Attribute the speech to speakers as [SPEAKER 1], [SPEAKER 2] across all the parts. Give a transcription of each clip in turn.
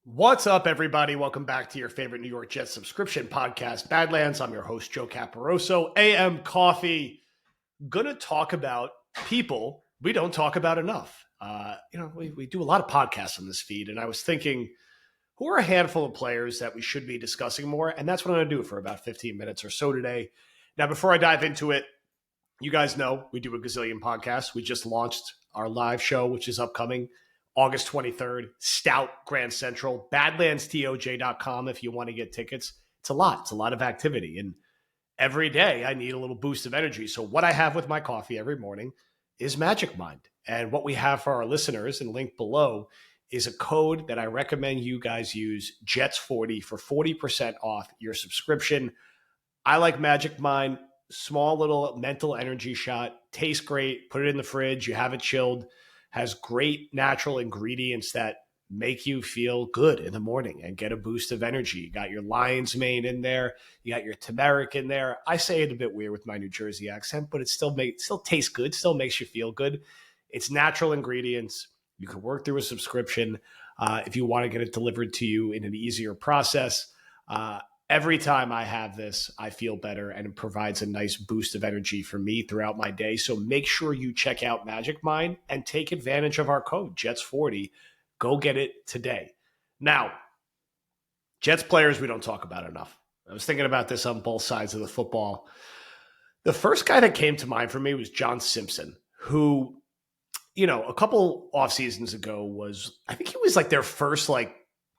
[SPEAKER 1] What's up, everybody? Welcome back to your favorite New York Jets subscription podcast, Badlands. I'm your host, Joe Caporoso, AM Coffee. Gonna talk about people we don't talk about enough. We do a lot of podcasts on this feed, and I was thinking, who are a handful of players that we should be discussing more? And that's what I'm gonna do for about 15 minutes or so today. Now, before I dive into it, you guys know we do a gazillion podcasts. We just launched our live show, which is upcoming August 23rd, Stout Grand Central, badlandstoj.com if you want to get tickets. It's a lot. It's a lot of activity. And every day I need a little boost of energy. So what I have with my coffee every morning is Magic Mind. And what we have for our listeners and link below is a code that I recommend you guys use, Jets40, for 40% off your subscription. I like Magic Mind. Small little mental energy shot. Tastes great. Put it in the fridge. You have it chilled. Has great natural ingredients that make you feel good in the morning and get a boost of energy. You got your lion's mane in there. You got your turmeric in there. I say it a bit weird with my New Jersey accent, but it still tastes good, still makes you feel good. It's natural ingredients. You can work through a subscription if you want to get it delivered to you in an easier process. Every time I have this, I feel better, and it provides a nice boost of energy for me throughout my day. So make sure you check out Magic Mind and take advantage of our code, Jets40. Go get it today. Now, Jets players we don't talk about enough. I was thinking about this on both sides of the football. The first guy that came to mind for me was John Simpson, who, a couple off seasons ago I think he was like their first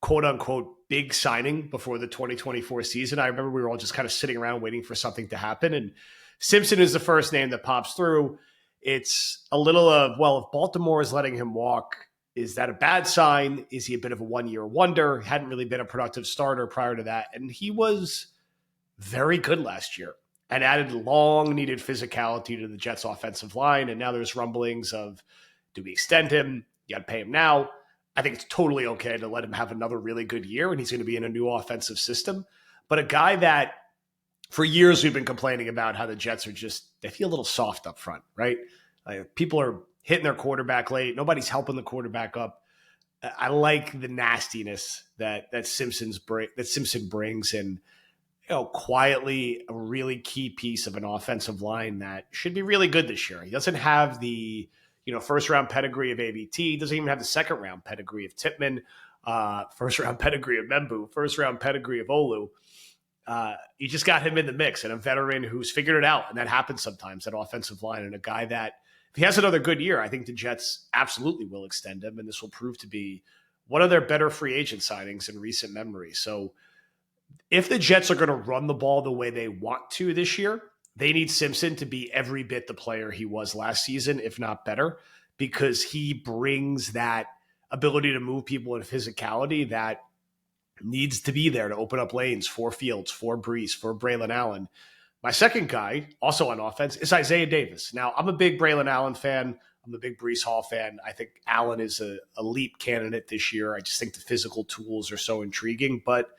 [SPEAKER 1] quote unquote big signing before the 2024 season. I remember we were all just kind of sitting around waiting for something to happen. And Simpson is the first name that pops through. It's a little of, well, if Baltimore is letting him walk, is that a bad sign? Is he a bit of a one-year wonder? Hadn't really been a productive starter prior to that. And he was very good last year and added long needed physicality to the Jets offensive line. And now there's rumblings of, do we extend him? You got to pay him now. I think it's totally okay to let him have another really good year, and he's going to be in a new offensive system. But a guy that for years we've been complaining about how the Jets they feel a little soft up front, right? People are hitting their quarterback late. Nobody's helping the quarterback up. I like the nastiness that Simpson brings, and quietly a really key piece of an offensive line that should be really good this year. He doesn't have the first round pedigree of ABT, doesn't even have the second round pedigree of Tippmann, first round pedigree of Membu, first round pedigree of Olu. You just got him in the mix, and a veteran who's figured it out. And that happens sometimes, that offensive line, and a guy that if he has another good year, I think the Jets absolutely will extend him. And this will prove to be one of their better free agent signings in recent memory. So if the Jets are going to run the ball the way they want to this year, they need Simpson to be every bit the player he was last season, if not better, because he brings that ability to move people and physicality that needs to be there to open up lanes for Fields, for Brees, for Braylon Allen. My second guy, also on offense, is Isaiah Davis. Now, I'm a big Braylon Allen fan. I'm a big Brees Hall fan. I think Allen is a elite candidate this year. I just think the physical tools are so intriguing, but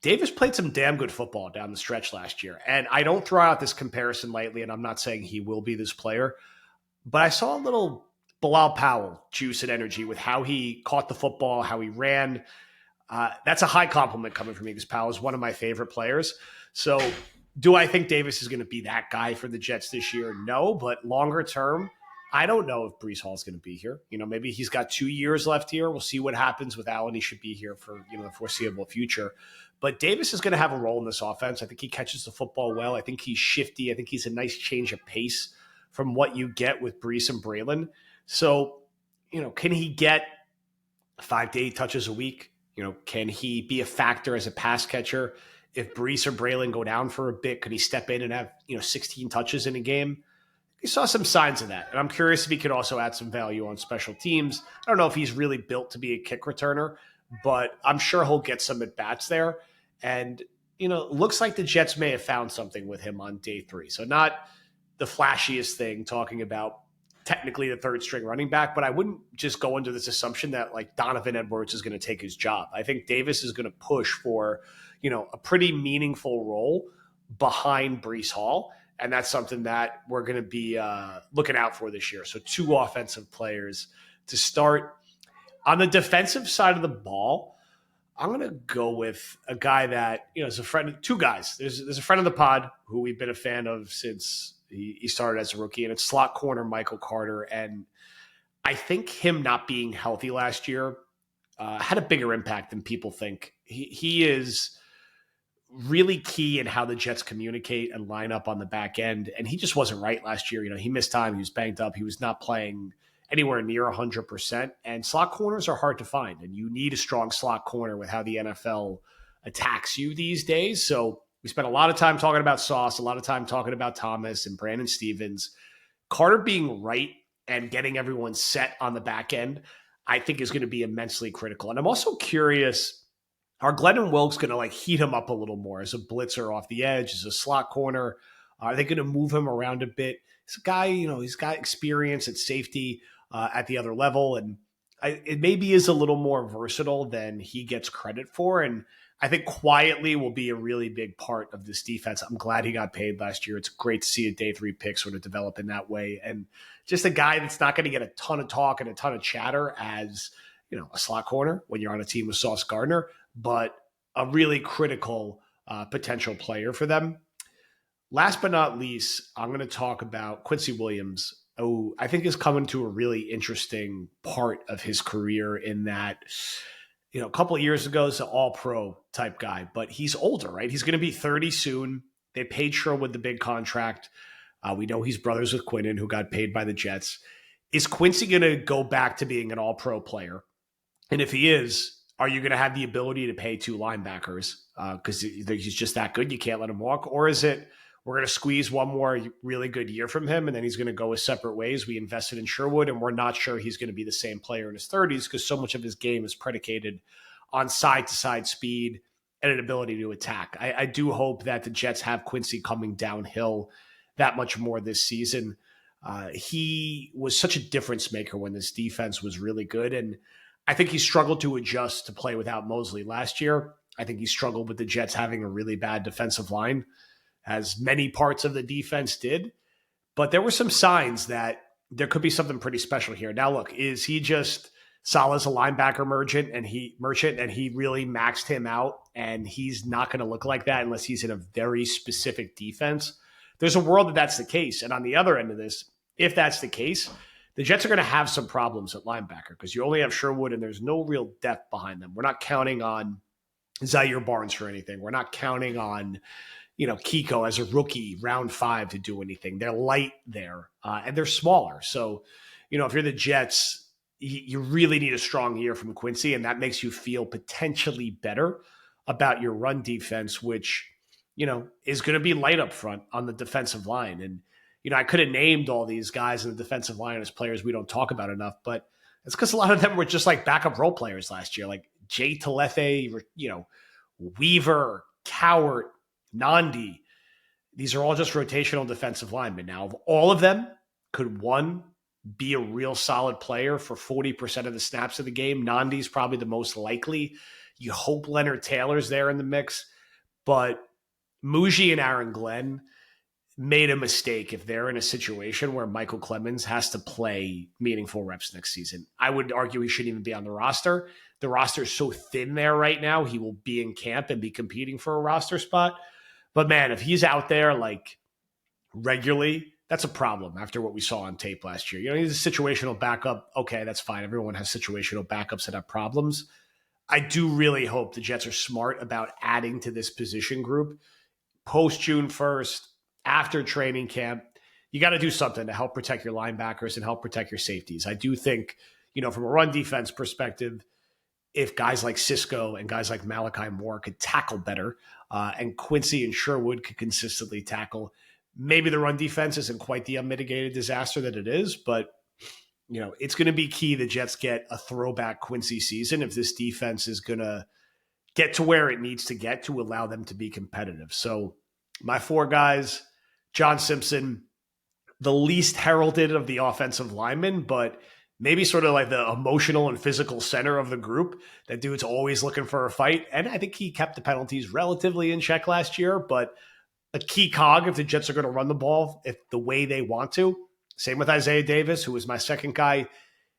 [SPEAKER 1] Davis played some damn good football down the stretch last year. And I don't throw out this comparison lightly, and I'm not saying he will be this player, but I saw a little Bilal Powell juice and energy with how he caught the football, how he ran. That's a high compliment coming from me because Powell is one of my favorite players. So do I think Davis is going to be that guy for the Jets this year? No, but longer term, I don't know if Brees Hall is going to be here. Maybe he's got 2 years left here. We'll see what happens with Allen. He should be here for the foreseeable future. But Davis is going to have a role in this offense. I think he catches the football well. I think he's shifty. I think he's a nice change of pace from what you get with Brees and Braylon. So, can he get 5 to 8 touches a week? Can he be a factor as a pass catcher? If Brees or Braylon go down for a bit, could he step in and have 16 touches in a game? We saw some signs of that. And I'm curious if he could also add some value on special teams. I don't know if he's really built to be a kick returner, but I'm sure he'll get some at-bats there. And, looks like the Jets may have found something with him on day 3. So not the flashiest thing talking about technically the third string running back, but I wouldn't just go into this assumption that Donovan Edwards is going to take his job. I think Davis is going to push for, a pretty meaningful role behind Brees Hall. And that's something that we're going to be looking out for this year. So 2 offensive players to start. On the defensive side of the ball, I'm going to go with a guy that, is a friend, two guys. There's a friend of the pod who we've been a fan of since he started as a rookie, and it's slot corner Michael Carter. And I think him not being healthy last year had a bigger impact than people think. He is really key in how the Jets communicate and line up on the back end. And he just wasn't right last year. He missed time. He was banged up. He was not playing anywhere near 100%. And slot corners are hard to find. And you need a strong slot corner with how the NFL attacks you these days. So we spent a lot of time talking about Sauce, a lot of time talking about Thomas and Brandon Stevens. Carter being right and getting everyone set on the back end, I think is going to be immensely critical. And I'm also curious, are Glenn and Wilkes going to heat him up a little more as a blitzer off the edge, as a slot corner? Are they going to move him around a bit? He's a guy, he's got experience at safety at the other level, and it maybe is a little more versatile than he gets credit for. And I think quietly will be a really big part of this defense. I'm glad he got paid last year. It's great to see a day 3 pick sort of develop in that way. And just a guy that's not going to get a ton of talk and a ton of chatter as, a slot corner when you're on a team with Sauce Gardner, but a really critical potential player for them. Last but not least, I'm going to talk about Quincy Williams, who I think is coming to a really interesting part of his career in that, a couple of years ago, he's an all-pro type guy, but he's older, right? He's going to be 30 soon. They paid Sherwood the big contract. We know he's brothers with Quinnen, who got paid by the Jets. Is Quincy going to go back to being an all-pro player? And if he is, are you going to have the ability to pay 2 linebackers because he's just that good? You can't let him walk. Or is it we're going to squeeze one more really good year from him and then he's going to go his separate ways? We invested in Sherwood and we're not sure he's going to be the same player in his 30s because so much of his game is predicated on side-to-side speed and an ability to attack. I do hope that the Jets have Quincy coming downhill that much more this season. He was such a difference maker when this defense was really good, and I think he struggled to adjust to play without Mosley last year. I think he struggled with the Jets having a really bad defensive line, as many parts of the defense did. But there were some signs that there could be something pretty special here. Now, look, is he just Salah's a linebacker merchant and he really maxed him out and he's not going to look like that unless he's in a very specific defense? There's a world that that's the case. And on the other end of this, if that's the case, the Jets are going to have some problems at linebacker because you only have Sherwood and there's no real depth behind them. We're not counting on Zaire Barnes for anything. We're not counting on, Kiko as a rookie round 5 to do anything. They're light there and they're smaller. So, if you're the Jets, you really need a strong year from Quincy, and that makes you feel potentially better about your run defense, which, is going to be light up front on the defensive line. And, I could have named all these guys in the defensive line as players we don't talk about enough, but it's because a lot of them were just like backup role players last year, like Jay Telefe, Weaver, Cowart, Nandi. These are all just rotational defensive linemen. Now, of all of them, could one be a real solid player for 40% of the snaps of the game? Nandi's probably the most likely. You hope Leonard Taylor's there in the mix, but Muji and Aaron Glenn made a mistake if they're in a situation where Michael Clemens has to play meaningful reps next season. I would argue he shouldn't even be on the roster. The roster is so thin there right now. He will be in camp and be competing for a roster spot. But man, if he's out there regularly, that's a problem after what we saw on tape last year. He's a situational backup. Okay, that's fine. Everyone has situational backups that have problems. I do really hope the Jets are smart about adding to this position group post June 1st, after training camp. You got to do something to help protect your linebackers and help protect your safeties. I do think, from a run defense perspective, if guys like Cisco and guys like Malachi Moore could tackle better and Quincy and Sherwood could consistently tackle, maybe the run defense isn't quite the unmitigated disaster that it is, but it's going to be key the Jets get a throwback Quincy season if this defense is going to get to where it needs to get to allow them to be competitive. So my 4 guys, John Simpson, the least heralded of the offensive linemen, but maybe sort of like the emotional and physical center of the group. That dude's always looking for a fight. And I think he kept the penalties relatively in check last year, but a key cog if the Jets are going to run the ball the way they want to. Same with Isaiah Davis, who was my second guy.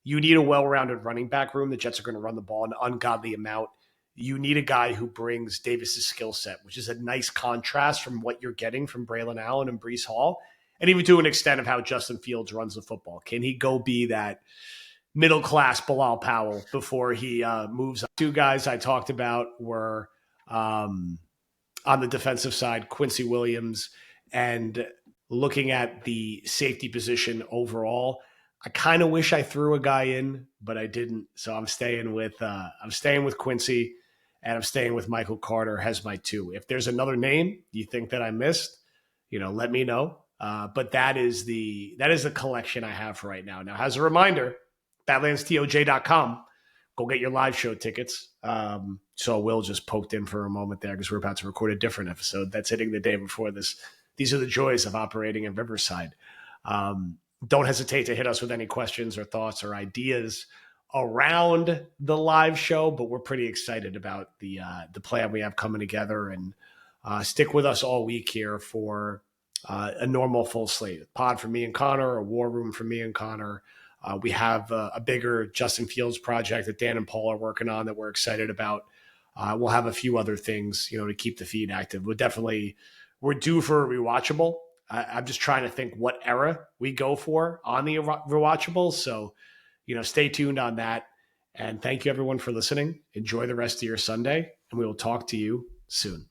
[SPEAKER 1] You need a well-rounded running back room. The Jets are going to run the ball an ungodly amount. you need a guy who brings Davis's skill set, which is a nice contrast from what you're getting from Braylon Allen and Breece Hall, and even to an extent of how Justin Fields runs the football. Can he go be that middle-class Bilal Powell before he moves on? Two guys I talked about were on the defensive side, Quincy Williams, and looking at the safety position overall, I kind of wish I threw a guy in, but I didn't. So I'm staying with Quincy, and I'm staying with Michael Carter as my two. If there's another name you think that I missed, let me know. But that is the collection I have for right now. Now, as a reminder, badlandstoj.com. Go get your live show tickets. So Will just poked in for a moment there because we're about to record a different episode that's hitting the day before this. These are the joys of operating in Riverside. Don't hesitate to hit us with any questions or thoughts or ideas around the live show, but we're pretty excited about the plan we have coming together, and stick with us all week here for a normal full slate. A pod for me and Connor, a war room for me and Connor. We have a bigger Justin Fields project that Dan and Paul are working on that we're excited about. We'll have a few other things, to keep the feed active. We're due for a rewatchable. I'm just trying to think what era we go for on the rewatchables. So, stay tuned on that. And thank you everyone for listening. Enjoy the rest of your Sunday, and we will talk to you soon.